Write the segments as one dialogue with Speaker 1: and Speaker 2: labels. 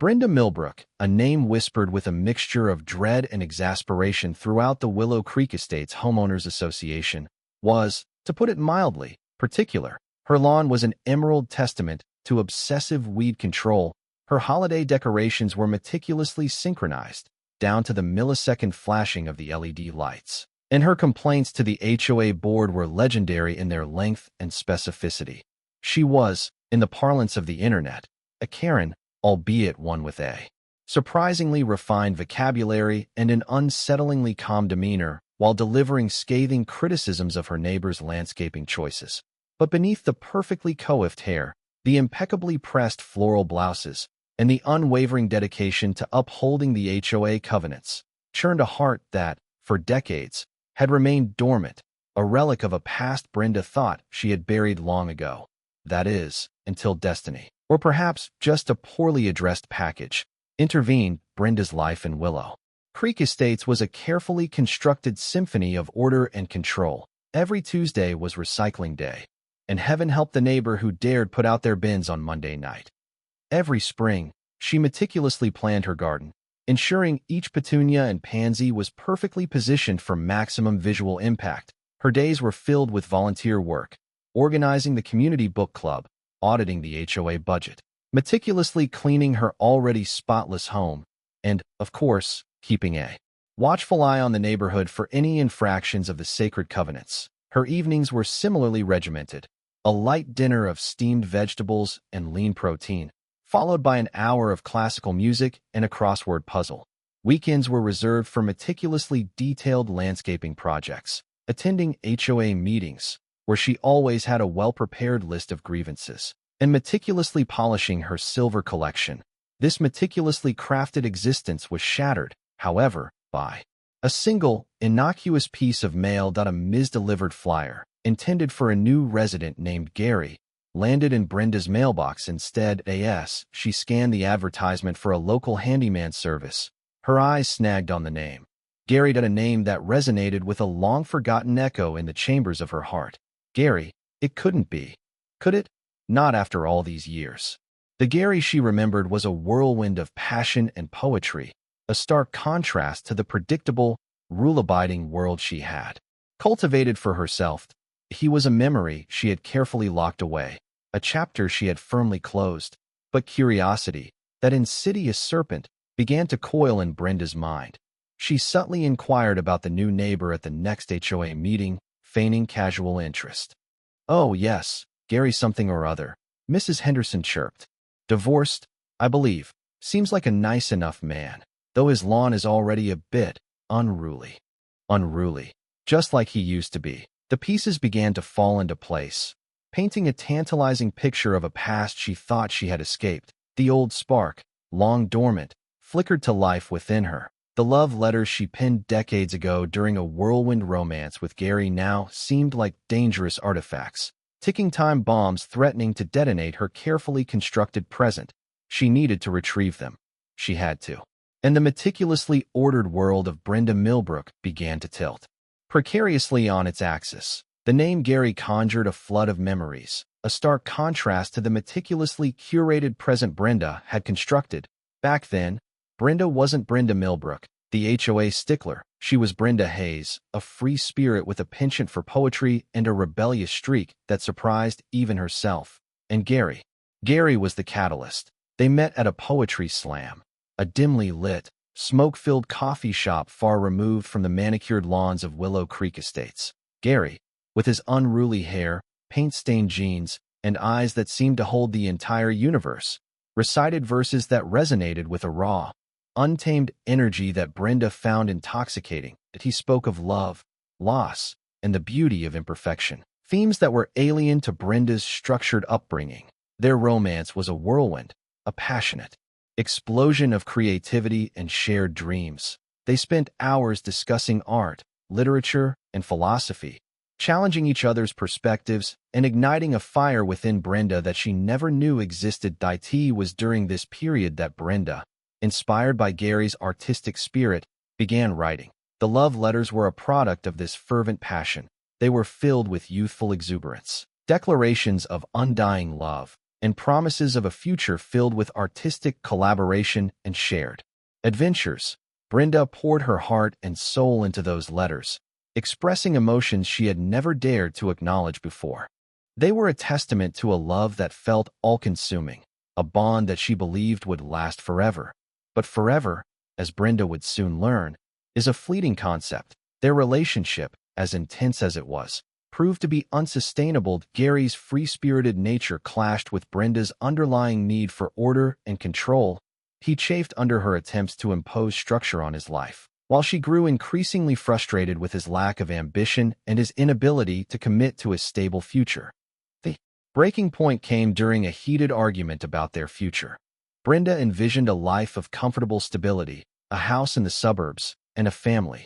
Speaker 1: Brenda Millbrook, a name whispered with a mixture of dread and exasperation throughout the Willow Creek Estates Homeowners Association, was, to put it mildly, particular. Her lawn was an emerald testament to obsessive weed control. Her holiday decorations were meticulously synchronized, down to the millisecond flashing of the LED lights. And her complaints to the HOA board were legendary in their length and specificity. She was, in the parlance of the internet, a Karen, albeit one with a surprisingly refined vocabulary and an unsettlingly calm demeanor, while delivering scathing criticisms of her neighbors' landscaping choices. But beneath the perfectly coiffed hair, the impeccably pressed floral blouses, and the unwavering dedication to upholding the HOA covenants, churned a heart that, for decades, had remained dormant, a relic of a past Brenda thought she had buried long ago. That is, until destiny, or perhaps just a poorly addressed package, intervened. Brenda's life in Willow Creek Estates was a carefully constructed symphony of order and control. Every Tuesday was recycling day, and heaven help the neighbor who dared put out their bins on Monday night. Every spring, she meticulously planned her garden, ensuring each petunia and pansy was perfectly positioned for maximum visual impact. Her days were filled with volunteer work, organizing the community book club, auditing the HOA budget, meticulously cleaning her already spotless home, and, of course, keeping a watchful eye on the neighborhood for any infractions of the sacred covenants. Her evenings were similarly regimented, a light dinner of steamed vegetables and lean protein, followed by an hour of classical music and a crossword puzzle. Weekends were reserved for meticulously detailed landscaping projects, attending HOA meetings, where she always had a well-prepared list of grievances, and meticulously polishing her silver collection. This meticulously crafted existence was shattered, however, by a single, innocuous piece of mail. A misdelivered flyer, intended for a new resident named Gary, landed in Brenda's mailbox instead. As she scanned the advertisement for a local handyman service, her eyes snagged on the name. Gary, a name that resonated with a long-forgotten echo in the chambers of her heart. Gary, it couldn't be. Could it? Not after all these years. The Gary she remembered was a whirlwind of passion and poetry, a stark contrast to the predictable, rule-abiding world she had cultivated for herself. He was a memory she had carefully locked away, a chapter she had firmly closed. But curiosity, that insidious serpent, began to coil in Brenda's mind. She subtly inquired about the new neighbor at the next HOA meeting, feigning casual interest. "Oh, yes, Gary something or other," Mrs. Henderson chirped. "Divorced, I believe. Seems like a nice enough man, though his lawn is already a bit unruly. Unruly. Just like he used to be." The pieces began to fall into place, painting a tantalizing picture of a past she thought she had escaped. The old spark, long dormant, flickered to life within her. The love letters she penned decades ago during a whirlwind romance with Gary now seemed like dangerous artifacts, ticking time bombs threatening to detonate her carefully constructed present. She needed to retrieve them. She had to. And the meticulously ordered world of Brenda Millbrook began to tilt precariously on its axis. The name Gary conjured a flood of memories, a stark contrast to the meticulously curated present Brenda had constructed. Back then, Brenda wasn't Brenda Millbrook, the HOA stickler. She was Brenda Hayes, a free spirit with a penchant for poetry and a rebellious streak that surprised even herself. And Gary was the catalyst. They met at a poetry slam, a dimly lit, smoke-filled coffee shop far removed from the manicured lawns of Willow Creek Estates. Gary, with his unruly hair, paint-stained jeans, and eyes that seemed to hold the entire universe, recited verses that resonated with a raw, untamed energy that Brenda found intoxicating. He spoke of love, loss, and the beauty of imperfection, themes that were alien to Brenda's structured upbringing. Their romance was a whirlwind, a passionate explosion of creativity and shared dreams. They spent hours discussing art, literature, and philosophy, challenging each other's perspectives and igniting a fire within Brenda that she never knew existed. It was during this period that Brenda, inspired by Gary's artistic spirit, began writing. The love letters were a product of this fervent passion. They were filled with youthful exuberance, declarations of undying love, and promises of a future filled with artistic collaboration and shared adventures. Brenda poured her heart and soul into those letters, expressing emotions she had never dared to acknowledge before. They were a testament to a love that felt all-consuming, a bond that she believed would last forever. But forever, as Brenda would soon learn, is a fleeting concept. Their relationship, as intense as it was, proved to be unsustainable. Gary's free-spirited nature clashed with Brenda's underlying need for order and control. He chafed under her attempts to impose structure on his life, while she grew increasingly frustrated with his lack of ambition and his inability to commit to a stable future. The breaking point came during a heated argument about their future. Brenda envisioned a life of comfortable stability, a house in the suburbs, and a family.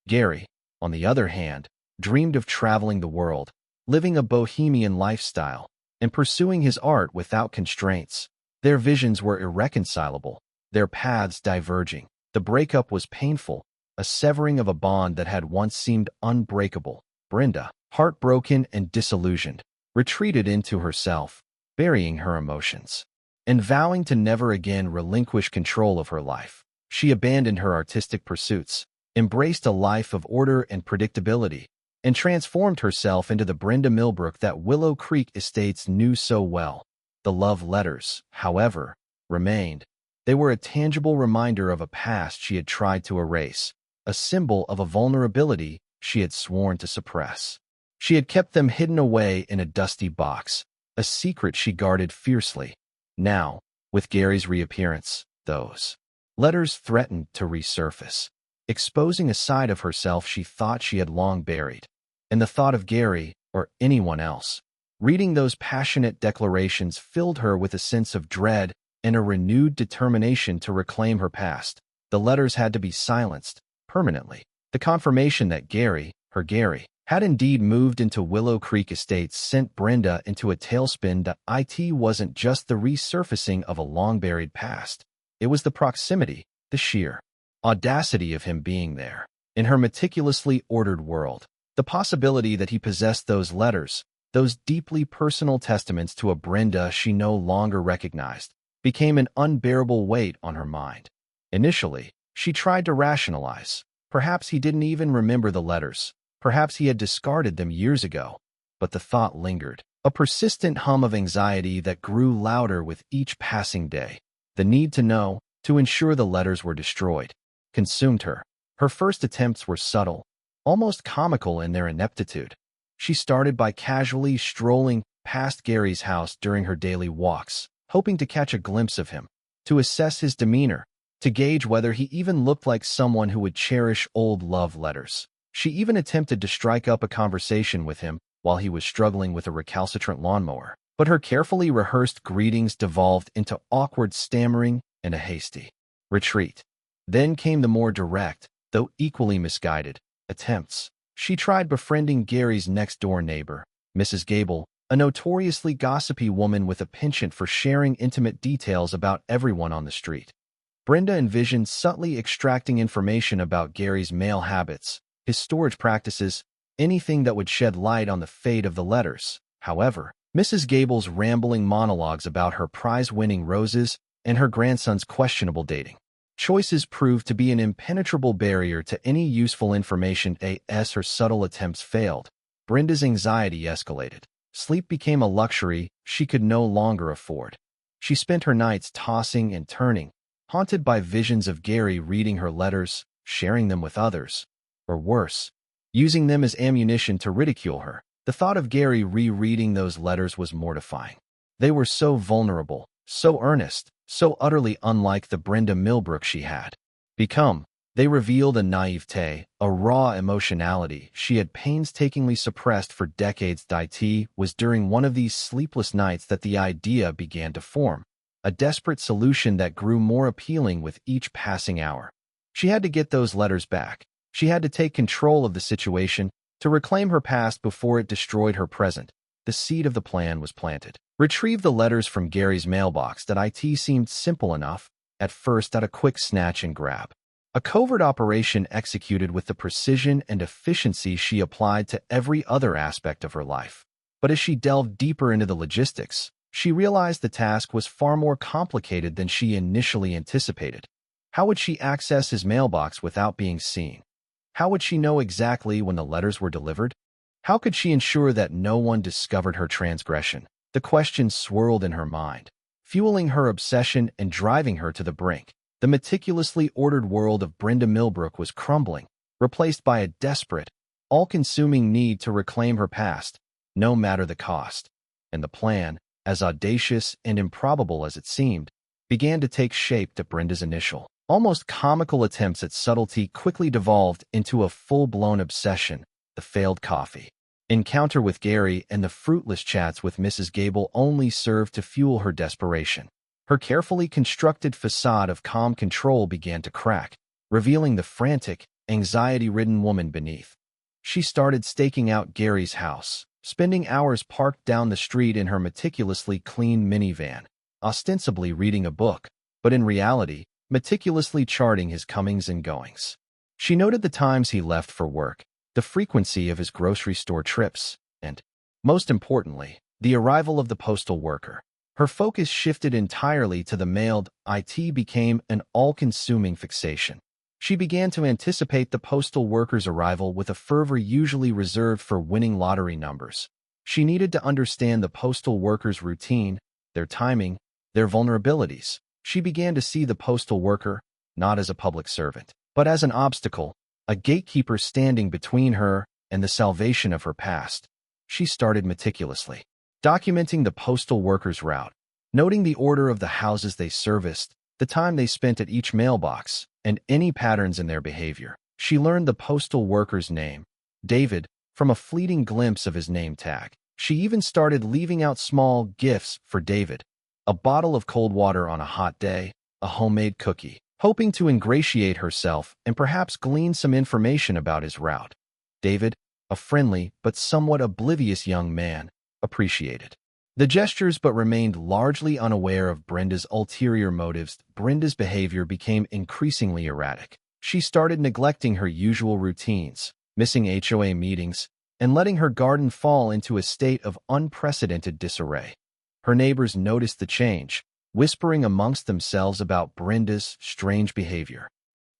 Speaker 1: Gary, on the other hand, dreamed of traveling the world, living a bohemian lifestyle, and pursuing his art without constraints. Their visions were irreconcilable, their paths diverging. The breakup was painful, a severing of a bond that had once seemed unbreakable. Brenda, heartbroken and disillusioned, retreated into herself, burying her emotions, and vowing to never again relinquish control of her life. She abandoned her artistic pursuits, embraced a life of order and predictability, and transformed herself into the Brenda Millbrook that Willow Creek Estates knew so well. The love letters, however, remained. They were a tangible reminder of a past she had tried to erase, a symbol of a vulnerability she had sworn to suppress. She had kept them hidden away in a dusty box, a secret she guarded fiercely. Now, with Gary's reappearance, those letters threatened to resurface, exposing a side of herself she thought she had long buried. And the thought of Gary, or anyone else, reading those passionate declarations filled her with a sense of dread and a renewed determination to reclaim her past. The letters had to be silenced, permanently. The confirmation that Gary, her Gary, had indeed moved into Willow Creek Estates sent Brenda into a tailspin. It wasn't just the resurfacing of a long-buried past. It was the proximity, the sheer audacity of him being there, in her meticulously ordered world. The possibility that he possessed those letters, those deeply personal testaments to a Brenda she no longer recognized, became an unbearable weight on her mind. Initially, she tried to rationalize. Perhaps he didn't even remember the letters. Perhaps he had discarded them years ago. But the thought lingered, a persistent hum of anxiety that grew louder with each passing day. The need to know, to ensure the letters were destroyed, consumed her. Her first attempts were subtle, almost comical in their ineptitude. She started by casually strolling past Gary's house during her daily walks, hoping to catch a glimpse of him, to assess his demeanor, to gauge whether he even looked like someone who would cherish old love letters. She even attempted to strike up a conversation with him while he was struggling with a recalcitrant lawnmower. But her carefully rehearsed greetings devolved into awkward stammering and a hasty retreat. Then came the more direct, though equally misguided, attempts. She tried befriending Gary's next-door neighbor, Mrs. Gable, a notoriously gossipy woman with a penchant for sharing intimate details about everyone on the street. Brenda envisioned subtly extracting information about Gary's mail habits, his storage practices, anything that would shed light on the fate of the letters. However, Mrs. Gable's rambling monologues about her prize-winning roses and her grandson's questionable dating choices proved to be an impenetrable barrier to any useful information. As her subtle attempts failed, Brenda's anxiety escalated. Sleep became a luxury she could no longer afford. She spent her nights tossing and turning, haunted by visions of Gary reading her letters, sharing them with others, or worse, using them as ammunition to ridicule her. The thought of Gary rereading those letters was mortifying. They were so vulnerable, so earnest, so utterly unlike the Brenda Millbrook she had become. They revealed a naivete, a raw emotionality she had painstakingly suppressed for decades. It was during one of these sleepless nights that the idea began to form, a desperate solution that grew more appealing with each passing hour. She had to get those letters back. She had to take control of the situation, to reclaim her past before it destroyed her present. The seed of the plan was planted. Retrieve the letters from Gary's mailbox. It seemed simple enough, at first, at a quick snatch and grab. A covert operation executed with the precision and efficiency she applied to every other aspect of her life. But as she delved deeper into the logistics, She realized the task was far more complicated than she initially anticipated. How would she access his mailbox without being seen? How would she know exactly when the letters were delivered? How could she ensure that no one discovered her transgression? The questions swirled in her mind, fueling her obsession and driving her to the brink. The meticulously ordered world of Brenda Millbrook was crumbling, replaced by a desperate, all-consuming need to reclaim her past, no matter the cost. And the plan, as audacious and improbable as it seemed, began to take shape. To Brenda's initial, almost comical attempts at subtlety quickly devolved into a full-blown obsession: the failed coffee encounter with Gary and the fruitless chats with Mrs. Gable only served to fuel her desperation. Her carefully constructed facade of calm control began to crack, revealing the frantic, anxiety-ridden woman beneath. She started staking out Gary's house, spending hours parked down the street in her meticulously clean minivan, ostensibly reading a book, but in reality, meticulously charting his comings and goings. She noted the times he left for work, the frequency of his grocery store trips, and, most importantly, the arrival of the postal worker. Her focus shifted entirely to the mailed. It became an all-consuming fixation. She began to anticipate the postal worker's arrival with a fervor usually reserved for winning lottery numbers. She needed to understand the postal worker's routine, their timing, their vulnerabilities. She began to see the postal worker, not as a public servant, but as an obstacle, a gatekeeper standing between her and the salvation of her past. She started meticulously documenting the postal worker's route, noting the order of the houses they serviced, the time they spent at each mailbox, and any patterns in their behavior. She learned the postal worker's name, David, from a fleeting glimpse of his name tag. She even started leaving out small gifts for David: a bottle of cold water on a hot day, a homemade cookie, hoping to ingratiate herself and perhaps glean some information about his route. David, a friendly but somewhat oblivious young man, appreciated the gestures but remained largely unaware of Brenda's ulterior motives. Brenda's behavior became increasingly erratic. She started neglecting her usual routines, missing HOA meetings, and letting her garden fall into a state of unprecedented disarray. Her neighbors noticed the change, whispering amongst themselves about Brenda's strange behavior.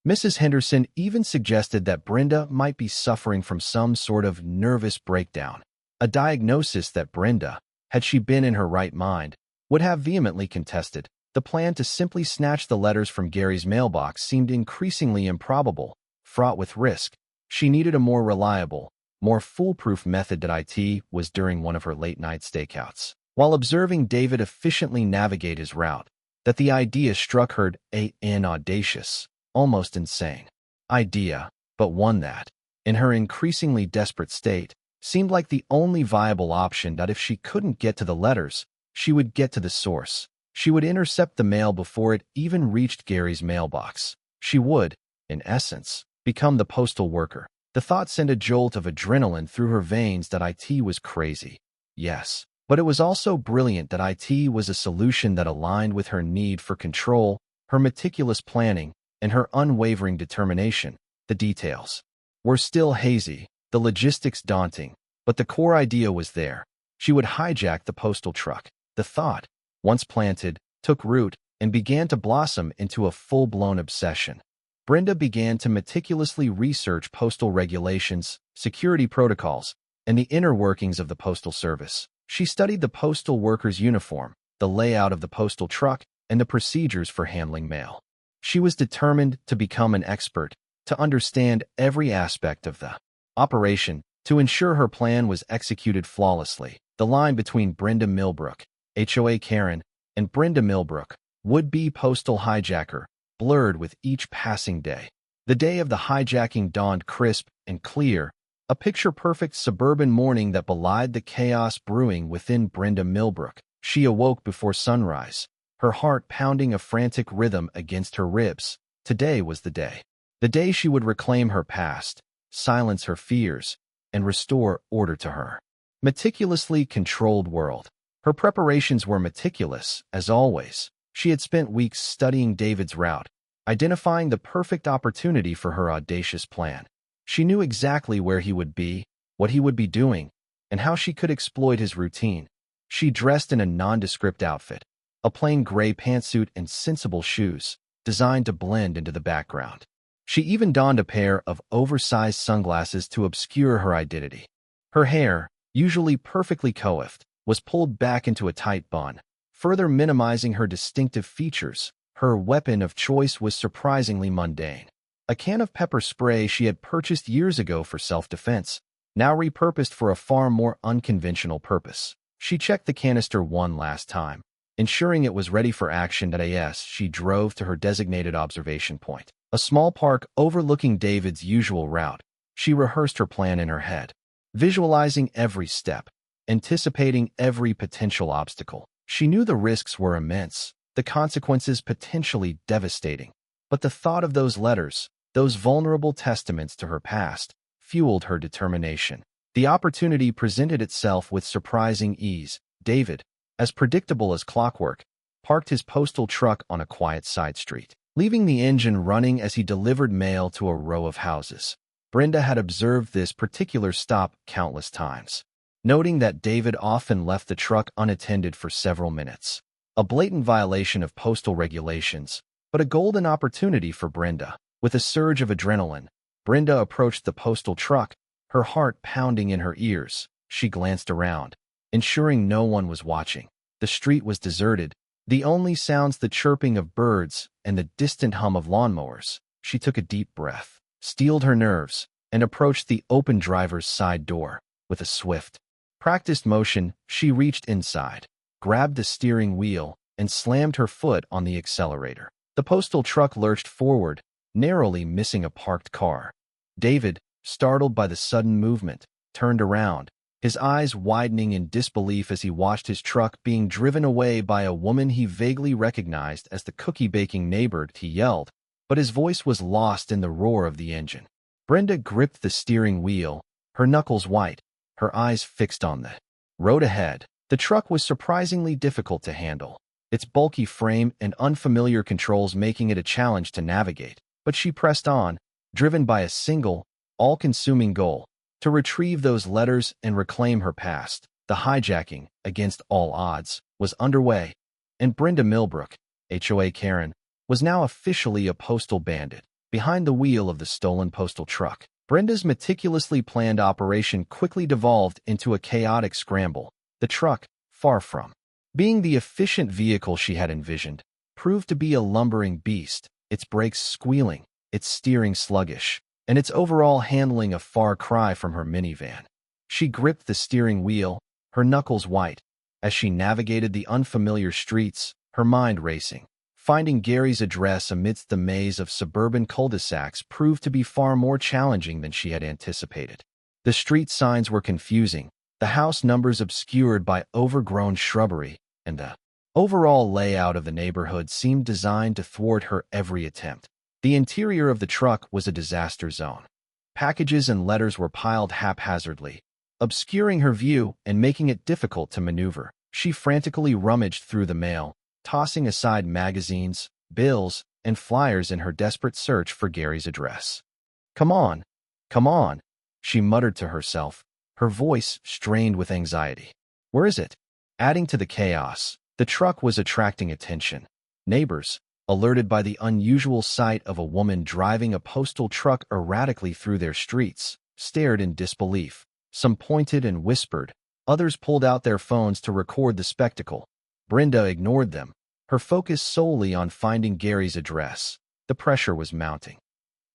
Speaker 1: Mrs. Henderson even suggested that Brenda might be suffering from some sort of nervous breakdown, a diagnosis that Brenda, had she been in her right mind, would have vehemently contested. The plan to simply snatch the letters from Gary's mailbox seemed increasingly improbable, fraught with risk. She needed a more reliable, more foolproof method. It was during one of her late-night stakeouts, while observing David efficiently navigate his route, that the idea struck her: an audacious, almost insane idea, but one that, in her increasingly desperate state, seemed like the only viable option. That if she couldn't get to the letters, she would get to the source. She would intercept the mail before it even reached Gary's mailbox. She would, in essence, become the postal worker. The thought sent a jolt of adrenaline through her veins. That it was crazy, yes, but it was also brilliant. That it was a solution that aligned with her need for control, her meticulous planning, and her unwavering determination. The details were still hazy, the logistics daunting, but the core idea was there. She would hijack the postal truck. The thought, once planted, took root and began to blossom into a full-blown obsession. Brenda began to meticulously research postal regulations, security protocols, and the inner workings of the postal service. She studied the postal worker's uniform, the layout of the postal truck, and the procedures for handling mail. She was determined to become an expert, to understand every aspect of the operation, to ensure her plan was executed flawlessly. The line between Brenda Millbrook, HOA Karen, and Brenda Millbrook, would-be postal hijacker, blurred with each passing day. The day of the hijacking dawned crisp and clear, a picture-perfect suburban morning that belied the chaos brewing within Brenda Millbrook. She awoke before sunrise, her heart pounding a frantic rhythm against her ribs. Today was the day. The day she would reclaim her past, silence her fears, and restore order to her meticulously controlled world. Her preparations were meticulous, as always. She had spent weeks studying David's route, identifying the perfect opportunity for her audacious plan. She knew exactly where he would be, what he would be doing, and how she could exploit his routine. She dressed in a nondescript outfit, a plain gray pantsuit and sensible shoes, designed to blend into the background. She even donned a pair of oversized sunglasses to obscure her identity. Her hair, usually perfectly coiffed, was pulled back into a tight bun, further minimizing her distinctive features. Her weapon of choice was surprisingly mundane. A can of pepper spray she had purchased years ago for self-defense, now repurposed for a far more unconventional purpose. She checked the canister one last time. Ensuring it was ready for action as she drove to her designated observation point, a small park overlooking David's usual route. She rehearsed her plan in her head, visualizing every step, anticipating every potential obstacle. She knew the risks were immense, the consequences potentially devastating. But the thought of those letters, those vulnerable testaments to her past, fueled her determination. The opportunity presented itself with surprising ease. David, as predictable as clockwork, parked his postal truck on a quiet side street, leaving the engine running as he delivered mail to a row of houses. Brenda had observed this particular stop countless times, noting that David often left the truck unattended for several minutes. A blatant violation of postal regulations, but a golden opportunity for Brenda. With a surge of adrenaline, Brenda approached the postal truck, her heart pounding in her ears. She glanced around, ensuring no one was watching. The street was deserted, the only sounds the chirping of birds and the distant hum of lawnmowers. She took a deep breath, steeled her nerves, and approached the open driver's side door. With a swift, practiced motion, she reached inside, grabbed the steering wheel, and slammed her foot on the accelerator. The postal truck lurched forward, narrowly missing a parked car. David, startled by the sudden movement, turned around, his eyes widening in disbelief as he watched his truck being driven away by a woman he vaguely recognized as the cookie-baking neighbor. He yelled, but his voice was lost in the roar of the engine. Brenda gripped the steering wheel, her knuckles white, her eyes fixed on the road ahead. The truck was surprisingly difficult to handle, its bulky frame and unfamiliar controls making it a challenge to navigate. But she pressed on, driven by a single, all-consuming goal: to retrieve those letters and reclaim her past. The hijacking, against all odds, was underway, and Brenda Millbrook, HOA Karen, was now officially a postal bandit, behind the wheel of the stolen postal truck. Brenda's meticulously planned operation quickly devolved into a chaotic scramble. The truck, far from being the efficient vehicle she had envisioned, proved to be a lumbering beast, its brakes squealing, its steering sluggish, and its overall handling a far cry from her minivan. She gripped the steering wheel, her knuckles white, as she navigated the unfamiliar streets, her mind racing. Finding Gary's address amidst the maze of suburban cul-de-sacs proved to be far more challenging than she had anticipated. The street signs were confusing, the house numbers obscured by overgrown shrubbery, and the overall layout of the neighborhood seemed designed to thwart her every attempt. The interior of the truck was a disaster zone. Packages and letters were piled haphazardly, obscuring her view and making it difficult to maneuver. She frantically rummaged through the mail, tossing aside magazines, bills, and flyers in her desperate search for Gary's address. Come on, she muttered to herself, her voice strained with anxiety. Where is it? Adding to the chaos, the truck was attracting attention. Neighbors, alerted by the unusual sight of a woman driving a postal truck erratically through their streets, stared in disbelief. Some pointed and whispered, others pulled out their phones to record the spectacle. Brenda ignored them, her focus solely on finding Gary's address. The pressure was mounting.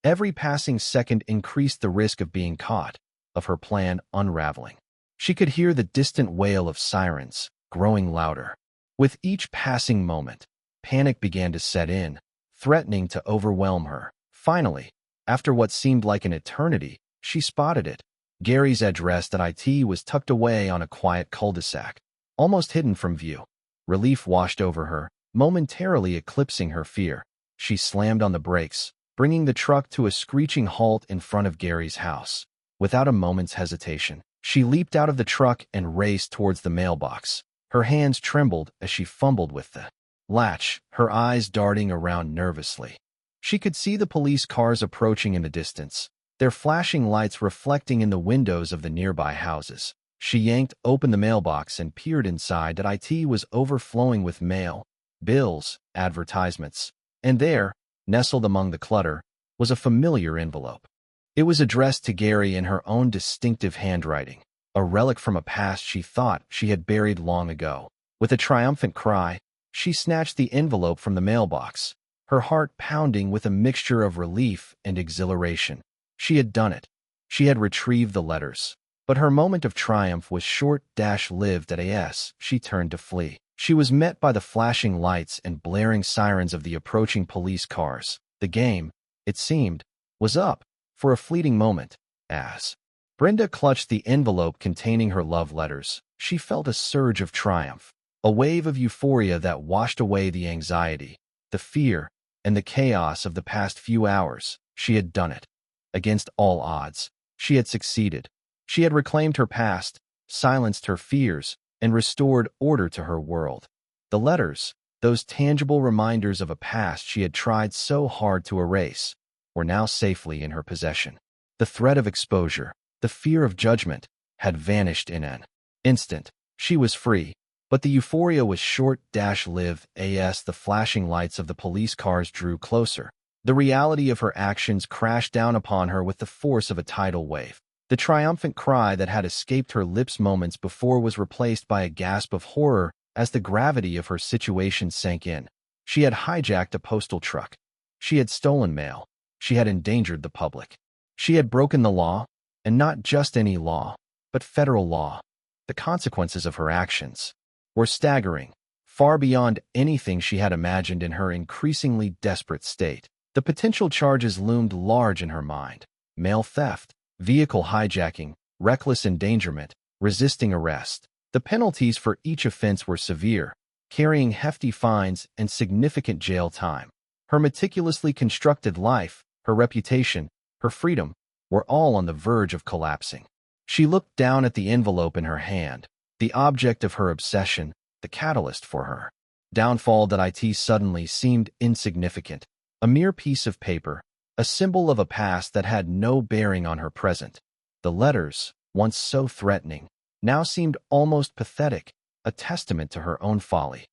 Speaker 1: Every passing second increased the risk of being caught, of her plan unraveling. She could hear the distant wail of sirens, growing louder. With each passing moment, panic began to set in, threatening to overwhelm her. Finally, after what seemed like an eternity, she spotted it. Gary's address was tucked away on a quiet cul-de-sac, almost hidden from view. Relief washed over her, momentarily eclipsing her fear. She slammed on the brakes, bringing the truck to a screeching halt in front of Gary's house. Without a moment's hesitation, she leaped out of the truck and raced towards the mailbox. Her hands trembled as she fumbled with the latch, her eyes darting around nervously. She could see the police cars approaching in the distance, their flashing lights reflecting in the windows of the nearby houses. She yanked open the mailbox and peered inside. That it was overflowing with mail, bills, advertisements. And there, nestled among the clutter, was a familiar envelope. It was addressed to Gary in her own distinctive handwriting, a relic from a past she thought she had buried long ago. With a triumphant cry, she snatched the envelope from the mailbox, her heart pounding with a mixture of relief and exhilaration. She had done it. She had retrieved the letters. But her moment of triumph was short-lived. As she turned to flee, she was met by the flashing lights and blaring sirens of the approaching police cars. The game, it seemed, was up for a fleeting moment. As Brenda clutched the envelope containing her love letters, she felt a surge of triumph, a wave of euphoria that washed away the anxiety, the fear, and the chaos of the past few hours. She had done it. Against all odds, she had succeeded. She had reclaimed her past, silenced her fears, and restored order to her world. The letters, those tangible reminders of a past she had tried so hard to erase, were now safely in her possession. The threat of exposure, the fear of judgment, had vanished in an instant. She was free, but the euphoria was short-lived. As the flashing lights of the police cars drew closer, the reality of her actions crashed down upon her with the force of a tidal wave. The triumphant cry that had escaped her lips moments before was replaced by a gasp of horror as the gravity of her situation sank in. She had hijacked a postal truck. She had stolen mail. She had endangered the public. She had broken the law, and not just any law, but federal law. The consequences of her actions were staggering, far beyond anything she had imagined in her increasingly desperate state. The potential charges loomed large in her mind: mail theft, vehicle hijacking, reckless endangerment, resisting arrest. The penalties for each offense were severe, carrying hefty fines and significant jail time. Her meticulously constructed life, her reputation, her freedom, were all on the verge of collapsing. She looked down at the envelope in her hand, the object of her obsession, the catalyst for her downfall. That it suddenly seemed insignificant, a mere piece of paper, a symbol of a past that had no bearing on her present. The letters, once so threatening, now seemed almost pathetic, a testament to her own folly.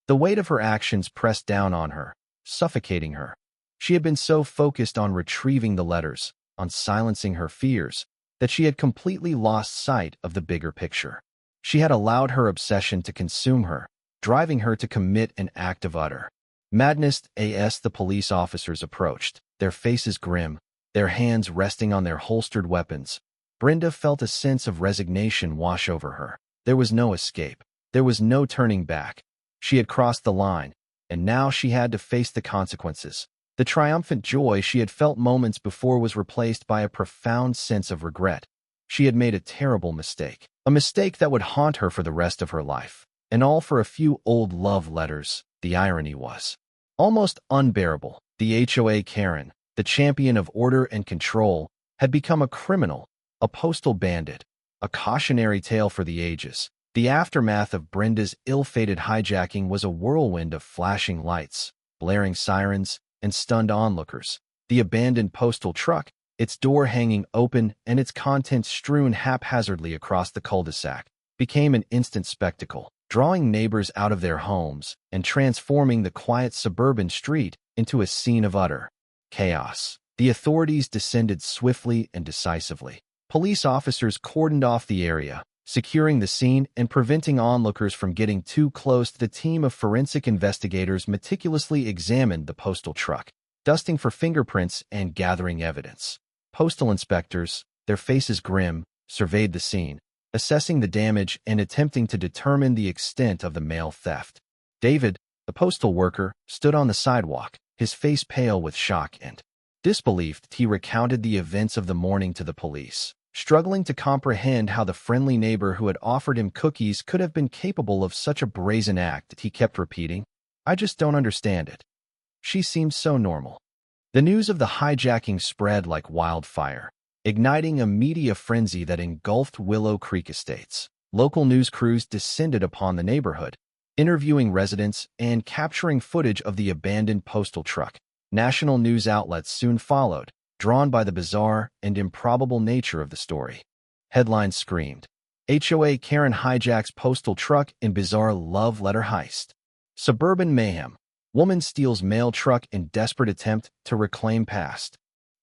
Speaker 1: The weight of her actions pressed down on her, suffocating her. She had been so focused on retrieving the letters, on silencing her fears, that she had completely lost sight of the bigger picture. She had allowed her obsession to consume her, driving her to commit an act of utter madness. As the police officers approached, their faces grim, their hands resting on their holstered weapons, Brenda felt a sense of resignation wash over her. There was no escape. There was no turning back. She had crossed the line, and now she had to face the consequences. The triumphant joy she had felt moments before was replaced by a profound sense of regret. She had made a terrible mistake, a mistake that would haunt her for the rest of her life, and all for a few old love letters. The irony was almost unbearable. The HOA Karen, the champion of order and control, had become a criminal, a postal bandit, a cautionary tale for the ages. The aftermath of Brenda's ill-fated hijacking was a whirlwind of flashing lights, blaring sirens, and stunned onlookers. The abandoned postal truck, its door hanging open and its contents strewn haphazardly across the cul-de-sac, became an instant spectacle, drawing neighbors out of their homes and transforming the quiet suburban street into a scene of utter chaos. The authorities descended swiftly and decisively. Police officers cordoned off the area, securing the scene and preventing onlookers from getting too close. The team of forensic investigators meticulously examined the postal truck, dusting for fingerprints and gathering evidence. Postal inspectors, their faces grim, surveyed the scene, assessing the damage and attempting to determine the extent of the mail theft. David, the postal worker, stood on the sidewalk, his face pale with shock and disbelief. He recounted the events of the morning to the police, struggling to comprehend how the friendly neighbor who had offered him cookies could have been capable of such a brazen act. He kept repeating, "I just don't understand it. She seemed so normal." The news of the hijacking spread like wildfire, igniting a media frenzy that engulfed Willow Creek Estates. Local news crews descended upon the neighborhood, interviewing residents and capturing footage of the abandoned postal truck. National news outlets soon followed, drawn by the bizarre and improbable nature of the story. Headlines screamed, HOA Karen hijacks postal truck in bizarre love letter heist. Suburban mayhem. Woman steals mail truck in desperate attempt to reclaim past.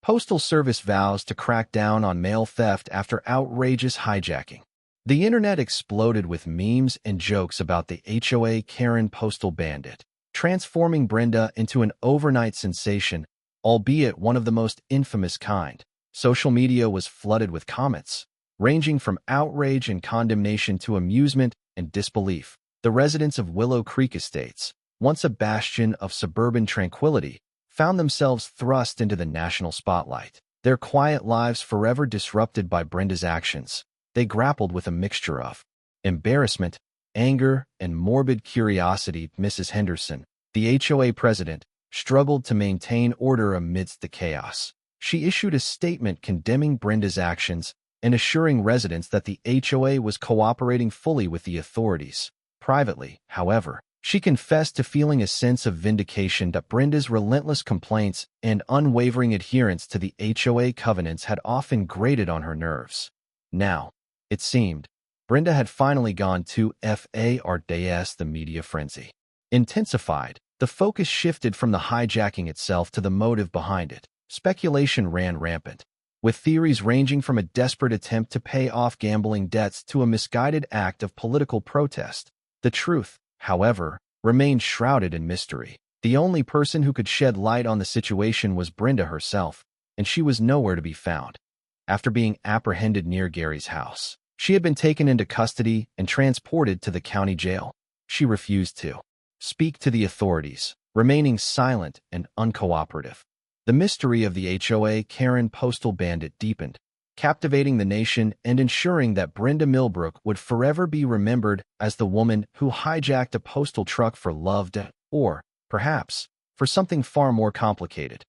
Speaker 1: Postal Service vows to crack down on mail theft after outrageous hijacking. The internet exploded with memes and jokes about the HOA Karen postal bandit, transforming Brenda into an overnight sensation, albeit one of the most infamous kind. Social media was flooded with comments, ranging from outrage and condemnation to amusement and disbelief. The residents of Willow Creek Estates, once a bastion of suburban tranquility, found themselves thrust into the national spotlight. Their quiet lives forever disrupted by Brenda's actions. They grappled with a mixture of embarrassment, anger, and morbid curiosity. Mrs. Henderson, the HOA president, struggled to maintain order amidst the chaos. She issued a statement condemning Brenda's actions and assuring residents that the HOA was cooperating fully with the authorities. Privately, however, she confessed to feeling a sense of vindication that Brenda's relentless complaints and unwavering adherence to the HOA covenants had often grated on her nerves. Now, it seemed, Brenda had finally gone too far. The media frenzy intensified. The focus shifted from the hijacking itself to the motive behind it. Speculation ran rampant, with theories ranging from a desperate attempt to pay off gambling debts to a misguided act of political protest. The truth, however, remained shrouded in mystery. The only person who could shed light on the situation was Brenda herself, and she was nowhere to be found. After being apprehended near Gary's house, she had been taken into custody and transported to the county jail. She refused to speak to the authorities, remaining silent and uncooperative. The mystery of the HOA Karen postal bandit deepened, captivating the nation and ensuring that Brenda Millbrook would forever be remembered as the woman who hijacked a postal truck for love, or, perhaps, for something far more complicated.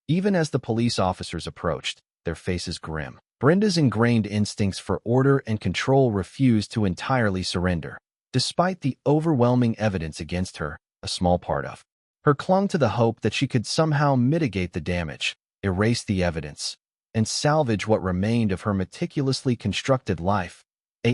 Speaker 1: Even as the police officers approached, their faces grim, Brenda's ingrained instincts for order and control refused to entirely surrender. Despite the overwhelming evidence against her, a small part of her clung to the hope that she could somehow mitigate the damage, erase the evidence, and salvage what remained of her meticulously constructed life.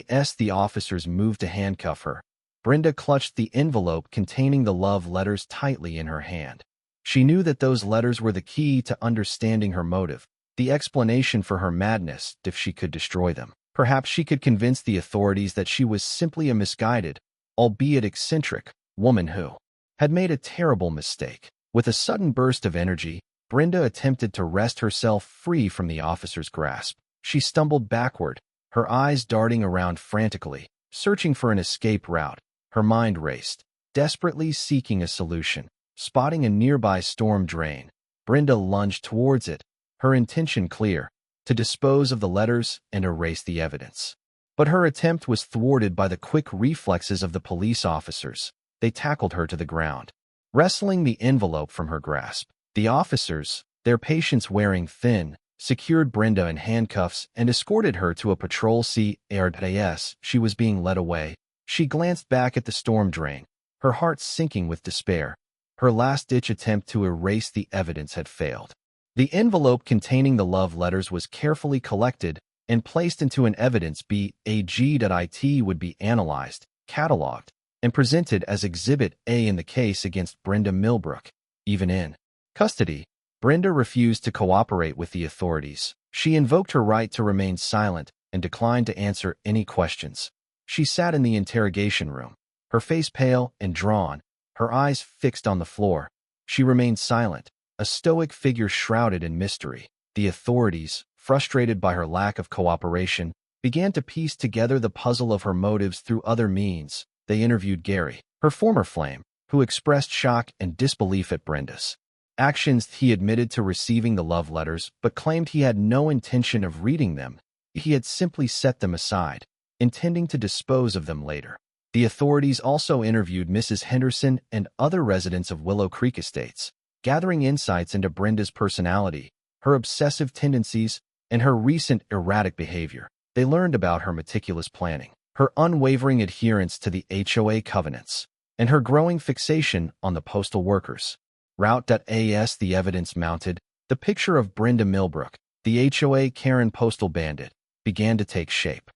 Speaker 1: As the officers moved to handcuff her, Brenda clutched the envelope containing the love letters tightly in her hand. She knew that those letters were the key to understanding her motive, the explanation for her madness. If she could destroy them, perhaps she could convince the authorities that she was simply a misguided, albeit eccentric, woman who had made a terrible mistake. With a sudden burst of energy, Brenda attempted to wrest herself free from the officer's grasp. She stumbled backward, her eyes darting around frantically, searching for an escape route. Her mind raced, desperately seeking a solution. Spotting a nearby storm drain, Brenda lunged towards it, her intention clear: to dispose of the letters and erase the evidence. But her attempt was thwarted by the quick reflexes of the police officers. They tackled her to the ground, wresting the envelope from her grasp. The officers, their patience wearing thin, secured Brenda in handcuffs and escorted her to a patrol car. She was being led away. She glanced back at the storm drain, her heart sinking with despair. Her last-ditch attempt to erase the evidence had failed. The envelope containing the love letters was carefully collected and placed into an evidence bag. It would be analyzed, cataloged, and presented as Exhibit A in the case against Brenda Millbrook. Even in custody, Brenda refused to cooperate with the authorities. She invoked her right to remain silent and declined to answer any questions. She sat in the interrogation room, her face pale and drawn, her eyes fixed on the floor. She remained silent, a stoic figure shrouded in mystery. The authorities, frustrated by her lack of cooperation, began to piece together the puzzle of her motives through other means. They interviewed Gary, her former flame, who expressed shock and disbelief at Brenda's actions. He admitted to receiving the love letters, but claimed he had no intention of reading them. He had simply set them aside, intending to dispose of them later. The authorities also interviewed Mrs. Henderson and other residents of Willow Creek Estates, gathering insights into Brenda's personality, her obsessive tendencies, and her recent erratic behavior. They learned about her meticulous planning, her unwavering adherence to the HOA covenants, and her growing fixation on the postal workers. As the evidence mounted, the picture of Brenda Millbrook, the HOA Karen postal bandit, began to take shape.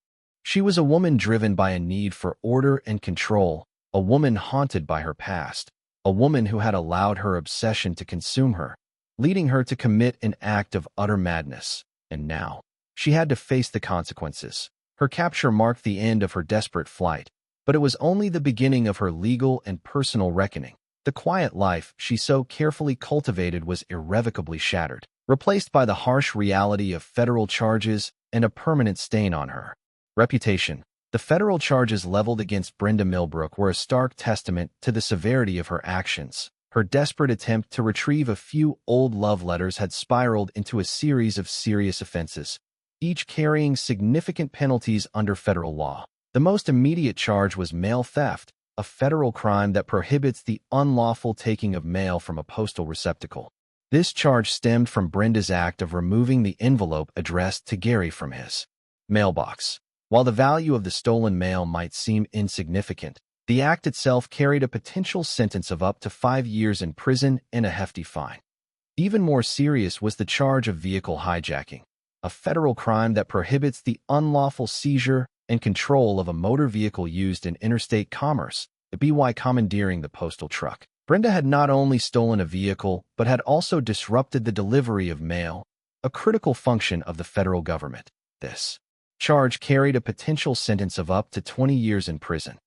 Speaker 1: She was a woman driven by a need for order and control, a woman haunted by her past, a woman who had allowed her obsession to consume her, leading her to commit an act of utter madness. And now, she had to face the consequences. Her capture marked the end of her desperate flight, but it was only the beginning of her legal and personal reckoning. The quiet life she so carefully cultivated was irrevocably shattered, replaced by the harsh reality of federal charges and a permanent stain on her reputation. The federal charges leveled against Brenda Millbrook were a stark testament to the severity of her actions. Her desperate attempt to retrieve a few old love letters had spiraled into a series of serious offenses, each carrying significant penalties under federal law. The most immediate charge was mail theft, a federal crime that prohibits the unlawful taking of mail from a postal receptacle. This charge stemmed from Brenda's act of removing the envelope addressed to Gary from his mailbox. While the value of the stolen mail might seem insignificant, the act itself carried a potential sentence of up to 5 years in prison and a hefty fine. Even more serious was the charge of vehicle hijacking, a federal crime that prohibits the unlawful seizure and control of a motor vehicle used in interstate commerce, by commandeering the postal truck. Brenda had not only stolen a vehicle, but had also disrupted the delivery of mail, a critical function of the federal government. This charge carried a potential sentence of up to 20 years in prison.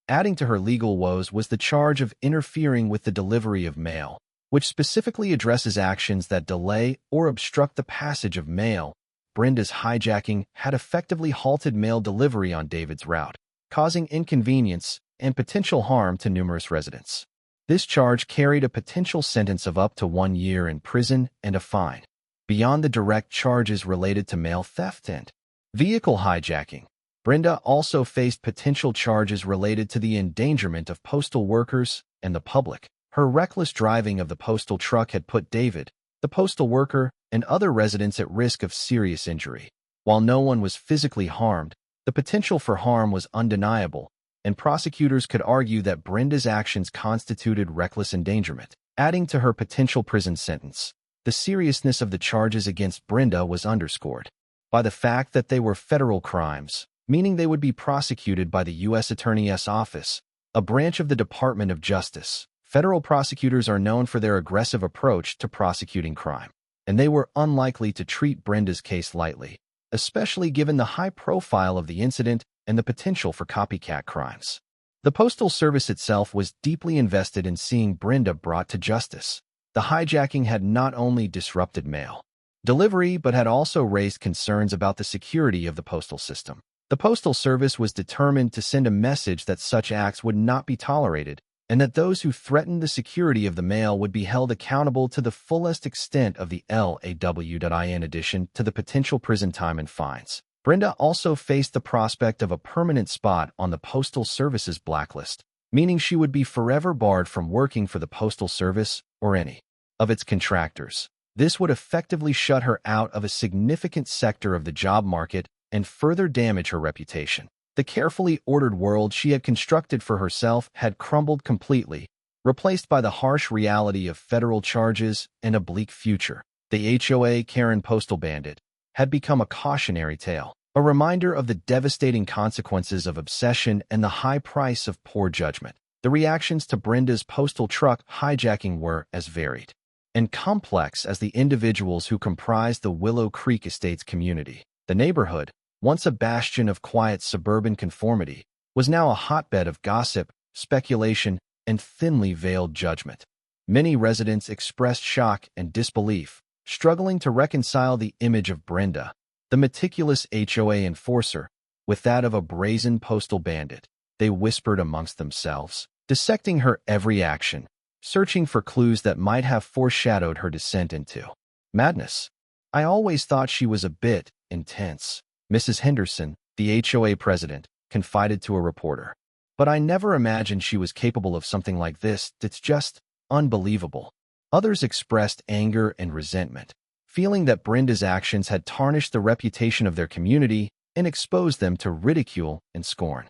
Speaker 1: Adding to her legal woes was the charge of interfering with the delivery of mail, which specifically addresses actions that delay or obstruct the passage of mail. Brenda's hijacking had effectively halted mail delivery on David's route, causing inconvenience and potential harm to numerous residents. This charge carried a potential sentence of up to 1 year in prison and a fine. Beyond the direct charges related to mail theft and vehicle hijacking, Brenda also faced potential charges related to the endangerment of postal workers and the public. Her reckless driving of the postal truck had put David, the postal worker, and other residents at risk of serious injury. While no one was physically harmed, the potential for harm was undeniable, and prosecutors could argue that Brenda's actions constituted reckless endangerment. Adding to her potential prison sentence, the seriousness of the charges against Brenda was underscored by the fact that they were federal crimes, meaning they would be prosecuted by the U.S. Attorney's Office, a branch of the Department of Justice. Federal prosecutors are known for their aggressive approach to prosecuting crime, and they were unlikely to treat Brenda's case lightly, especially given the high profile of the incident and the potential for copycat crimes. The Postal Service itself was deeply invested in seeing Brenda brought to justice. The hijacking had not only disrupted mail delivery but had also raised concerns about the security of the postal system. The Postal Service was determined to send a message that such acts would not be tolerated, and that those who threatened the security of the mail would be held accountable to the fullest extent of the law. In addition to the potential prison time and fines, Brenda also faced the prospect of a permanent spot on the Postal Service's blacklist, meaning she would be forever barred from working for the Postal Service or any of its contractors. This would effectively shut her out of a significant sector of the job market and further damage her reputation. The carefully ordered world she had constructed for herself had crumbled completely, replaced by the harsh reality of federal charges and a bleak future. The HOA Karen postal bandit had become a cautionary tale, a reminder of the devastating consequences of obsession and the high price of poor judgment. The reactions to Brenda's postal truck hijacking were as varied and complex as the individuals who comprised the Willow Creek Estates community. The neighborhood, once a bastion of quiet suburban conformity, was now a hotbed of gossip, speculation, and thinly veiled judgment. Many residents expressed shock and disbelief, struggling to reconcile the image of Brenda, the meticulous HOA enforcer, with that of a brazen postal bandit. They whispered amongst themselves, dissecting her every action, searching for clues that might have foreshadowed her descent into madness. "I always thought she was a bit intense," Mrs. Henderson, the HOA president, confided to a reporter. "But I never imagined she was capable of something like this. It's just unbelievable." Others expressed anger and resentment, feeling that Brenda's actions had tarnished the reputation of their community and exposed them to ridicule and scorn.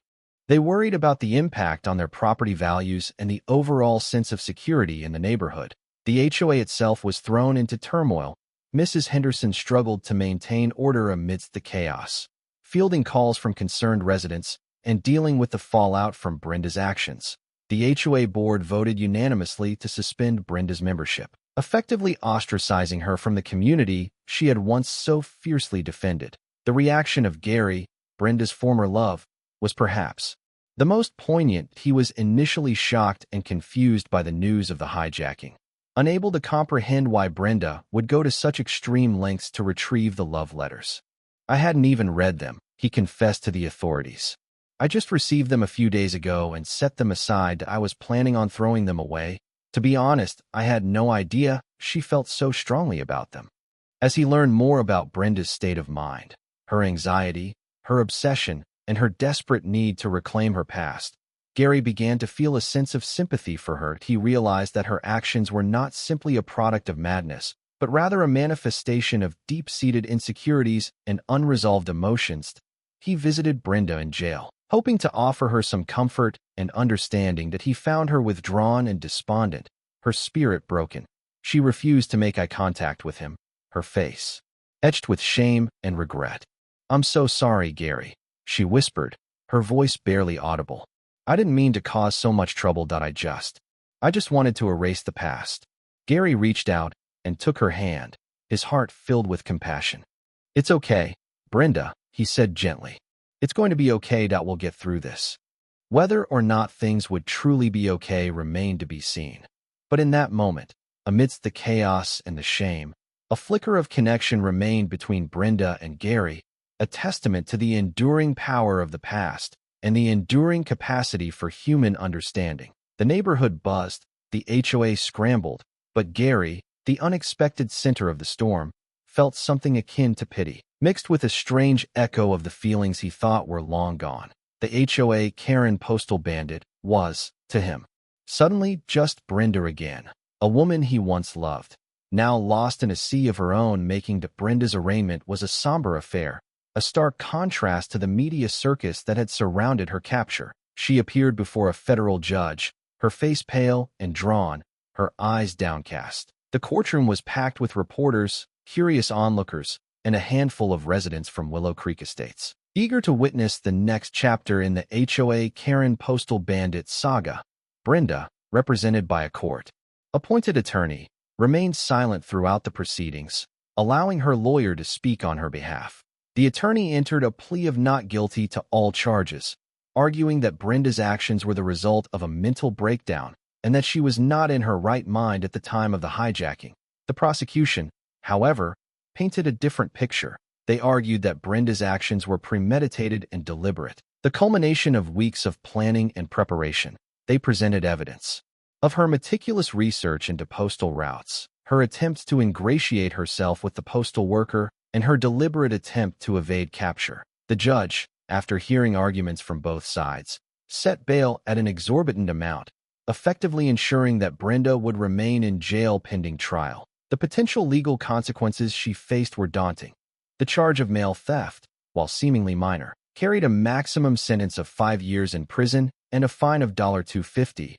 Speaker 1: They worried about the impact on their property values and the overall sense of security in the neighborhood. The HOA itself was thrown into turmoil. Mrs. Henderson struggled to maintain order amidst the chaos, fielding calls from concerned residents, and dealing with the fallout from Brenda's actions. The HOA board voted unanimously to suspend Brenda's membership, effectively ostracizing her from the community she had once so fiercely defended. The reaction of Gary, Brenda's former love, was perhaps the most poignant. He was initially shocked and confused by the news of the hijacking, unable to comprehend why Brenda would go to such extreme lengths to retrieve the love letters. "I hadn't even read them," he confessed to the authorities. "I just received them a few days ago and set them aside. I was planning on throwing them away. To be honest, I had no idea she felt so strongly about them." As he learned more about Brenda's state of mind, her anxiety, her obsession, and her desperate need to reclaim her past, Gary began to feel a sense of sympathy for her. He realized that her actions were not simply a product of madness, but rather a manifestation of deep-seated insecurities and unresolved emotions. He visited Brenda in jail, hoping to offer her some comfort and understanding, that he found her withdrawn and despondent, her spirit broken. She refused to make eye contact with him, her face etched with shame and regret. "I'm so sorry, Gary," she whispered, her voice barely audible. "I didn't mean to cause so much trouble. I just wanted to erase the past." Gary reached out and took her hand, his heart filled with compassion. "It's okay, Brenda," he said gently. "It's going to be okay. We'll get through this." Whether or not things would truly be okay remained to be seen. But in that moment, amidst the chaos and the shame, a flicker of connection remained between Brenda and Gary, a testament to the enduring power of the past and the enduring capacity for human understanding. The neighborhood buzzed, the HOA scrambled, but Gary, the unexpected center of the storm, felt something akin to pity, mixed with a strange echo of the feelings he thought were long gone. The HOA Karen postal bandit was, to him, suddenly just Brenda again, a woman he once loved, now lost in a sea of her own making. Brenda's arraignment was a somber affair, a stark contrast to the media circus that had surrounded her capture. She appeared before a federal judge, her face pale and drawn, her eyes downcast. The courtroom was packed with reporters, curious onlookers, and a handful of residents from Willow Creek Estates, eager to witness the next chapter in the HOA Karen postal bandit saga. Brenda, represented by a court-appointed attorney, remained silent throughout the proceedings, allowing her lawyer to speak on her behalf. The attorney entered a plea of not guilty to all charges, arguing that Brenda's actions were the result of a mental breakdown and that she was not in her right mind at the time of the hijacking. The prosecution, however, painted a different picture. They argued that Brenda's actions were premeditated and deliberate, the culmination of weeks of planning and preparation. They presented evidence of her meticulous research into postal routes, her attempts to ingratiate herself with the postal worker, and her deliberate attempt to evade capture. The judge, after hearing arguments from both sides, set bail at an exorbitant amount, effectively ensuring that Brenda would remain in jail pending trial. The potential legal consequences she faced were daunting. The charge of mail theft, while seemingly minor, carried a maximum sentence of 5 years in prison and a fine of $250,000.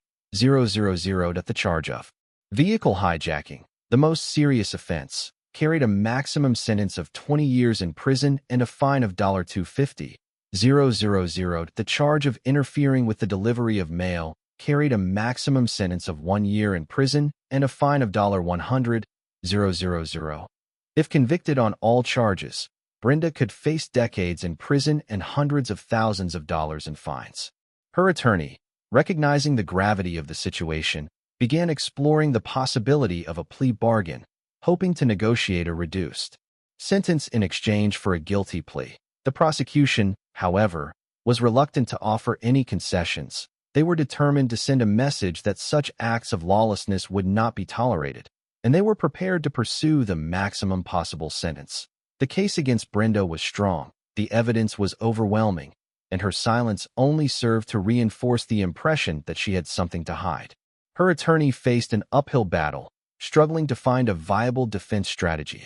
Speaker 1: The charge of vehicle hijacking, the most serious offense, carried a maximum sentence of 20 years in prison and a fine of $250,000. The charge of interfering with the delivery of mail carried a maximum sentence of 1 year in prison and a fine of $100,000. If convicted on all charges, Brenda could face decades in prison and hundreds of thousands of dollars in fines. Her attorney, recognizing the gravity of the situation, began exploring the possibility of a plea bargain, hoping to negotiate a reduced sentence in exchange for a guilty plea. The prosecution, however, was reluctant to offer any concessions. They were determined to send a message that such acts of lawlessness would not be tolerated, and they were prepared to pursue the maximum possible sentence. The case against Brenda was strong, the evidence was overwhelming, and her silence only served to reinforce the impression that she had something to hide. Her attorney faced an uphill battle, struggling to find a viable defense strategy.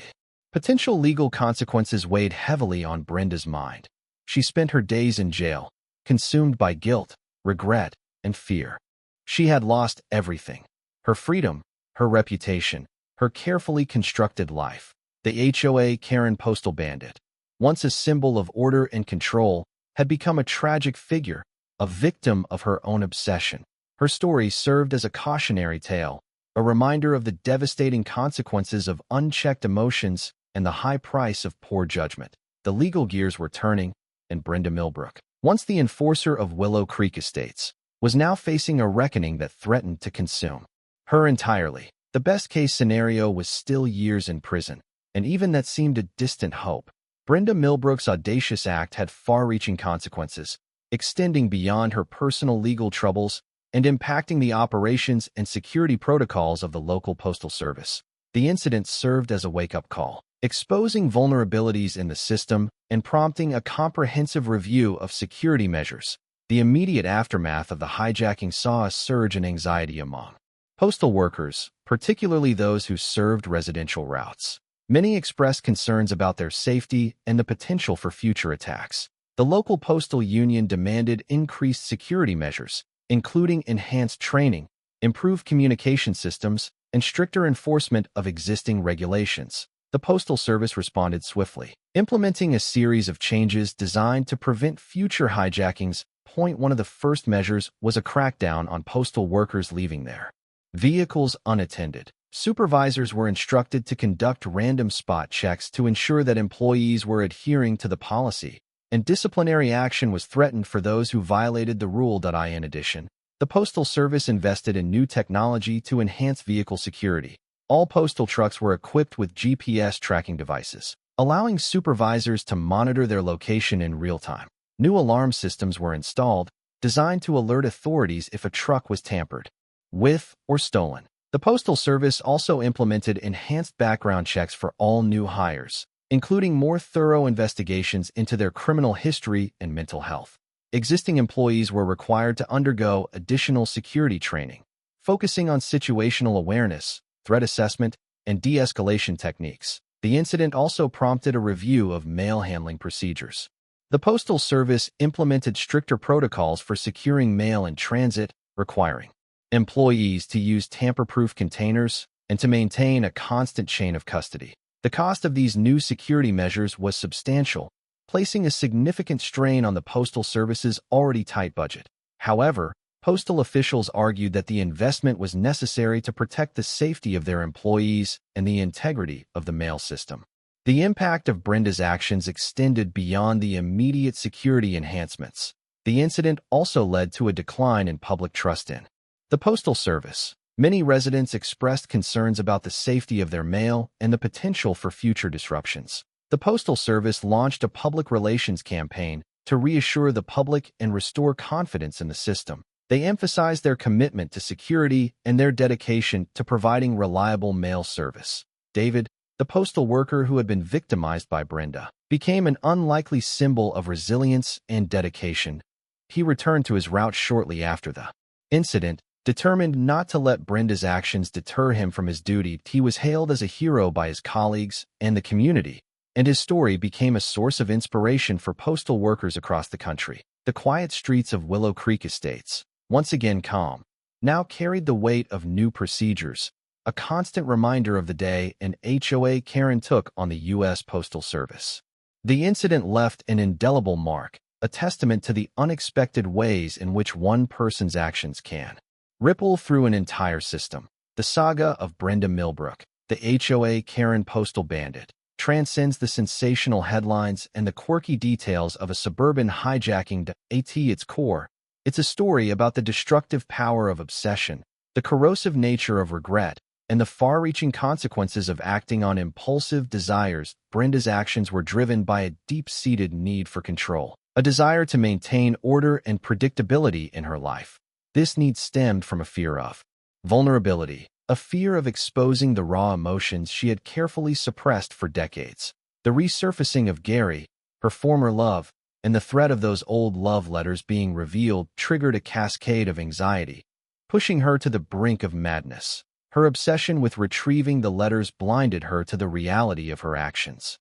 Speaker 1: Potential legal consequences weighed heavily on Brenda's mind. She spent her days in jail, consumed by guilt, regret, and fear. She had lost everything: her freedom, her reputation, her carefully constructed life. The HOA Karen postal bandit, once a symbol of order and control, had become a tragic figure, a victim of her own obsession. Her story served as a cautionary tale, a reminder of the devastating consequences of unchecked emotions and the high price of poor judgment. The legal gears were turning, and Brenda Millbrook, once the enforcer of Willow Creek Estates, was now facing a reckoning that threatened to consume her entirely. The best-case scenario was still years in prison, and even that seemed a distant hope. Brenda Millbrook's audacious act had far-reaching consequences, extending beyond her personal legal troubles and impacting the operations and security protocols of the local postal service. The incident served as a wake-up call, exposing vulnerabilities in the system and prompting a comprehensive review of security measures. The immediate aftermath of the hijacking saw a surge in anxiety among postal workers, particularly those who served residential routes. Many expressed concerns about their safety and the potential for future attacks. The local postal union demanded increased security measures, including enhanced training, improved communication systems, and stricter enforcement of existing regulations. The Postal Service responded swiftly, implementing a series of changes designed to prevent future hijackings. One of the first measures was a crackdown on postal workers leaving their vehicles unattended. Supervisors were instructed to conduct random spot checks to ensure that employees were adhering to the policy, and disciplinary action was threatened for those who violated the rule. In addition, the Postal Service invested in new technology to enhance vehicle security. All postal trucks were equipped with GPS tracking devices, allowing supervisors to monitor their location in real time. New alarm systems were installed, designed to alert authorities if a truck was tampered with or stolen. The Postal Service also implemented enhanced background checks for all new hires, including more thorough investigations into their criminal history and mental health. Existing employees were required to undergo additional security training, focusing on situational awareness, threat assessment, and de-escalation techniques. The incident also prompted a review of mail handling procedures. The Postal Service implemented stricter protocols for securing mail in transit, requiring employees to use tamper-proof containers and to maintain a constant chain of custody. The cost of these new security measures was substantial, placing a significant strain on the Postal Service's already tight budget. However, postal officials argued that the investment was necessary to protect the safety of their employees and the integrity of the mail system. The impact of Brenda's actions extended beyond the immediate security enhancements. The incident also led to a decline in public trust in the Postal Service. Many residents expressed concerns about the safety of their mail and the potential for future disruptions. The Postal Service launched a public relations campaign to reassure the public and restore confidence in the system. They emphasized their commitment to security and their dedication to providing reliable mail service. David, the postal worker who had been victimized by Brenda, became an unlikely symbol of resilience and dedication. He returned to his route shortly after the incident, determined not to let Brenda's actions deter him from his duty. He was hailed as a hero by his colleagues and the community, and his story became a source of inspiration for postal workers across the country. The quiet streets of Willow Creek Estates, once again calm, now carried the weight of new procedures, a constant reminder of the day an HOA Karen took on the U.S. Postal Service. The incident left an indelible mark, a testament to the unexpected ways in which one person's actions can ripple through an entire system. The saga of Brenda Millbrook, the HOA Karen postal bandit, transcends the sensational headlines and the quirky details of a suburban hijacking. At its core, it's a story about the destructive power of obsession, the corrosive nature of regret, and the far-reaching consequences of acting on impulsive desires. Brenda's actions were driven by a deep-seated need for control, a desire to maintain order and predictability in her life. This need stemmed from a fear of vulnerability, a fear of exposing the raw emotions she had carefully suppressed for decades. The resurfacing of Gary, her former love, and the threat of those old love letters being revealed triggered a cascade of anxiety, pushing her to the brink of madness. Her obsession with retrieving the letters blinded her to the reality of her actions.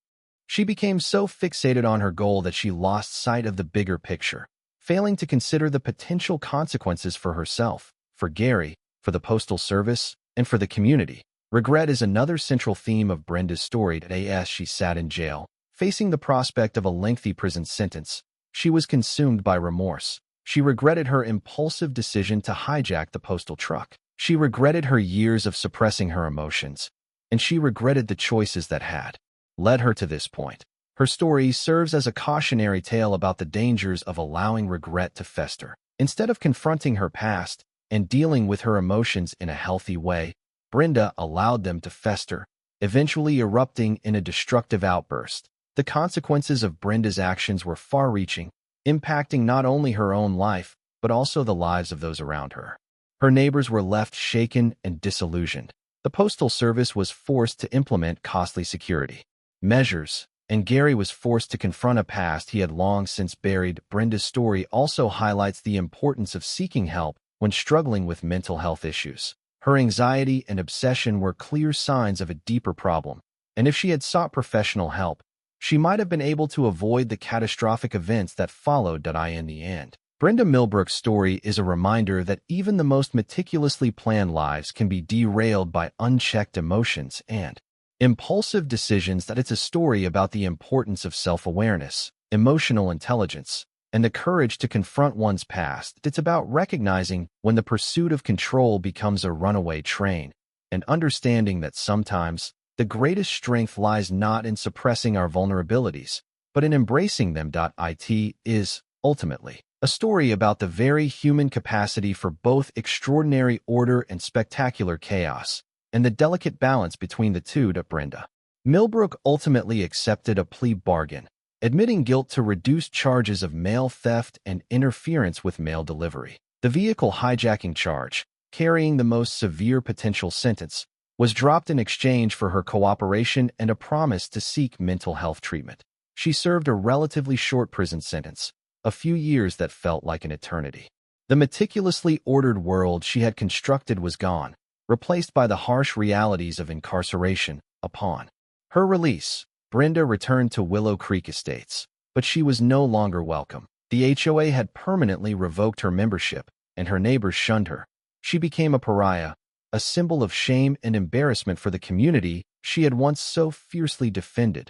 Speaker 1: She became so fixated on her goal that she lost sight of the bigger picture, failing to consider the potential consequences for herself, for Gary, for the Postal Service, and for the community. Regret is another central theme of Brenda's story. As she sat in jail, Facing the prospect of a lengthy prison sentence, she was consumed by remorse. She regretted her impulsive decision to hijack the postal truck. She regretted her years of suppressing her emotions, and she regretted the choices that had led her to this point. Her story serves as a cautionary tale about the dangers of allowing regret to fester. Instead of confronting her past and dealing with her emotions in a healthy way, Brenda allowed them to fester, eventually erupting in a destructive outburst. The consequences of Brenda's actions were far-reaching, impacting not only her own life, but also the lives of those around her. Her neighbors were left shaken and disillusioned. The Postal Service was forced to implement costly security measures, and Gary was forced to confront a past he had long since buried. Brenda's story also highlights the importance of seeking help when struggling with mental health issues. Her anxiety and obsession were clear signs of a deeper problem, and if she had sought professional help, she might have been able to avoid the catastrophic events that followed. In the end, Brenda Milbrook's story is a reminder that even the most meticulously planned lives can be derailed by unchecked emotions and impulsive decisions. It's a story about the importance of self-awareness, emotional intelligence, and the courage to confront one's past. It's about recognizing when the pursuit of control becomes a runaway train, and understanding that sometimes the greatest strength lies not in suppressing our vulnerabilities, but in embracing them. It is, ultimately, a story about the very human capacity for both extraordinary order and spectacular chaos, and the delicate balance between the two. Brenda Milbrook ultimately accepted a plea bargain, admitting guilt to reduced charges of mail theft and interference with mail delivery. The vehicle hijacking charge, carrying the most severe potential sentence, was dropped in exchange for her cooperation and a promise to seek mental health treatment. She served a relatively short prison sentence, a few years that felt like an eternity. The meticulously ordered world she had constructed was gone, replaced by the harsh realities of incarceration. Upon her release, Brenda returned to Willow Creek Estates, but she was no longer welcome. The HOA had permanently revoked her membership, and her neighbors shunned her. She became a pariah, a symbol of shame and embarrassment for the community she had once so fiercely defended.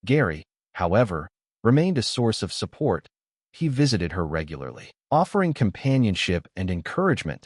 Speaker 1: Gary, however, remained a source of support. He visited her regularly, offering companionship and encouragement.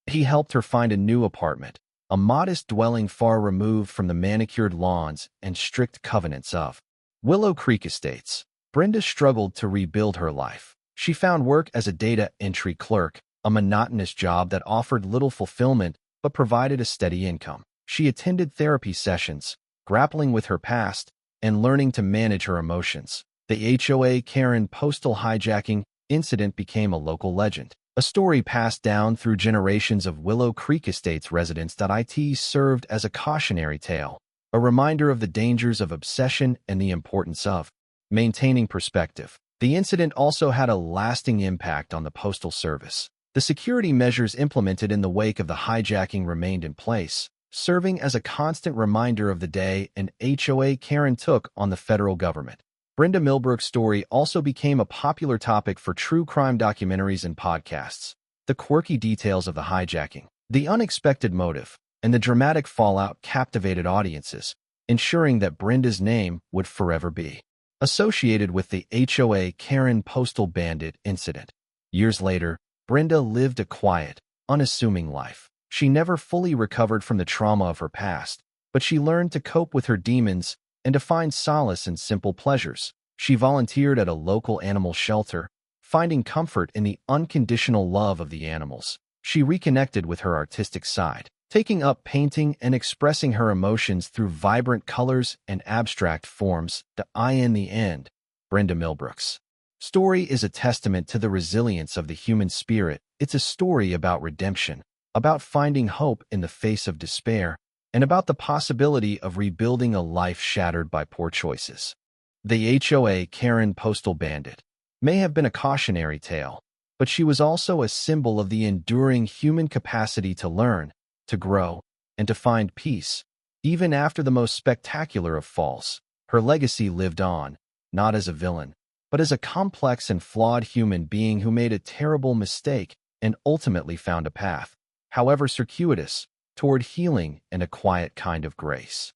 Speaker 1: He helped her find a new apartment, a modest dwelling far removed from the manicured lawns and strict covenants of Willow Creek Estates. Brenda struggled to rebuild her life. She found work as a data entry clerk, a monotonous job that offered little fulfillment but provided a steady income. She attended therapy sessions, grappling with her past and learning to manage her emotions. The HOA Karen postal hijacking incident became a local legend, a story passed down through generations of Willow Creek Estates residents. It served as a cautionary tale, a reminder of the dangers of obsession and the importance of maintaining perspective. The incident also had a lasting impact on the Postal Service. The security measures implemented in the wake of the hijacking remained in place, serving as a constant reminder of the day an HOA Karen took on the federal government. Brenda Milbrook's story also became a popular topic for true crime documentaries and podcasts. The quirky details of the hijacking, the unexpected motive, and the dramatic fallout captivated audiences, ensuring that Brenda's name would forever be associated with the HOA Karen postal bandit incident. Years later, Brenda lived a quiet, unassuming life. She never fully recovered from the trauma of her past, but she learned to cope with her demons and to find solace in simple pleasures. She volunteered at a local animal shelter, finding comfort in the unconditional love of the animals. She reconnected with her artistic side, taking up painting and expressing her emotions through vibrant colors and abstract forms. In the end, Brenda Milbrook's story is a testament to the resilience of the human spirit. It's a story about redemption, about finding hope in the face of despair, and about the possibility of rebuilding a life shattered by poor choices. The HOA Karen postal bandit may have been a cautionary tale, but she was also a symbol of the enduring human capacity to learn, to grow, and to find peace. Even after the most spectacular of falls, her legacy lived on, not as a villain, but as a complex and flawed human being who made a terrible mistake and ultimately found a path, however circuitous, toward healing and a quiet kind of grace.